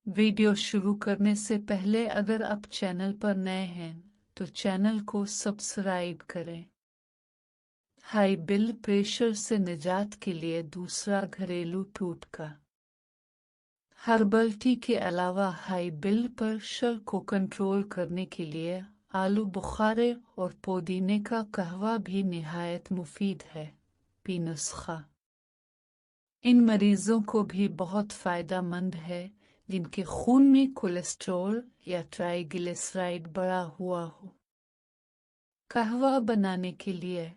Video शुरू करने से पहले अगर आप चैनल पर नए हैं तो चैनल को सब्सक्राइब करें। हाई ब्लड प्रेशर से निजात के लिए दूसरा घरेलू टोटका। हर्बल टी के अलावा हाई ब्लड प्रेशर को कंट्रोल करने के लिए आलू बुखारे और पुदीने का कहवा भी निहायत मुफीद है। पी नुस्खा इन मरीजों को भी बहुत फायदेमंद है जिनके खून में कोलेस्ट्रॉल या ट्राइग्लिसराइड बढ़ा हुआ हो। कहवा बनाने के लिए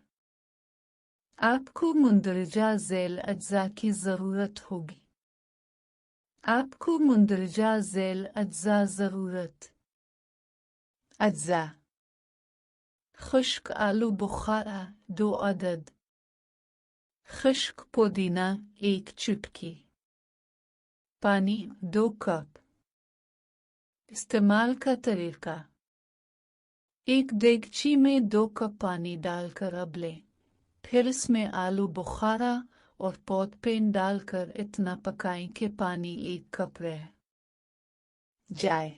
आपको मुंदरजा झैल अज्जा की ज़रूरत होगी। आपको मुंदरजा झैल अज्जा ज़रूरत अज्जा खुश्क आलू बुखारा 2 अदद, खुश्क पुदीना 1 चुटकी, पानी 2 कप। इस्तेमाल का तरीका 1 देगची में 2 कप पानी डालकर उबलें, फिर इसमें आलू बुखारा और पौधपेन डालकर इतना पकाएं कि पानी 1 कप रह जाए।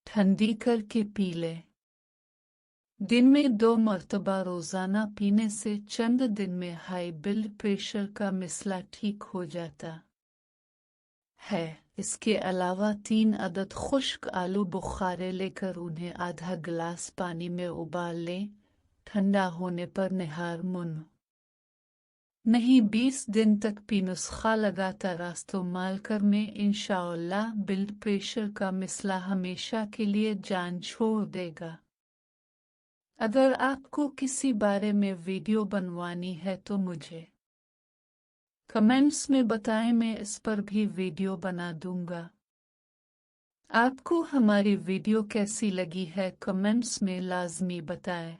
ठंडी करके पी लें। दिन में 2 मरतबा रोजाना पीने से चंद दिन में हाई ब्लड प्रेशर का मसला ठीक हो जाता है। इसके अलावा 3 अदद खुश्क आलू बुखारे लेकर उन्हें आधा गिलास पानी में उबाल लें। ठंडा होने पर निहार मुन नहीं 20 दिन तक पी नुस्खा लगातार इस्तेमाल कर में इंशाअल्लाह ब्लड प्रेशर का मसला हमेशा के लिए जान छोड़ देगा। अगर आपको किसी बारे में वीडियो बनवानी है तो मुझे कमेंट्स में बताएं, मैं इस पर भी वीडियो बना दूंगा। आपको हमारी वीडियो कैसी लगी है कमेंट्स में लाजमी बताएं।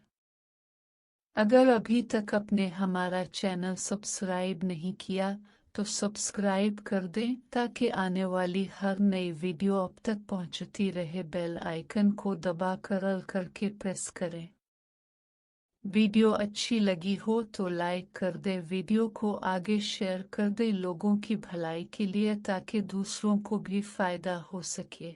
अगर अभी तक आपने हमारा चैनल सब्सक्राइब नहीं किया तो सब्सक्राइब कर दें ताकि आने वाली हर नई वीडियो आप तक पहुंचती रहे। बेल आइकन को दबाकर ऑल करके प्रेस करें। वीडियो अच्छी लगी हो तो लाइक कर दें, वीडियो को आगे शेयर कर दें लोगों की भलाई के लिए ताकि दूसरों को भी फायदा हो सके।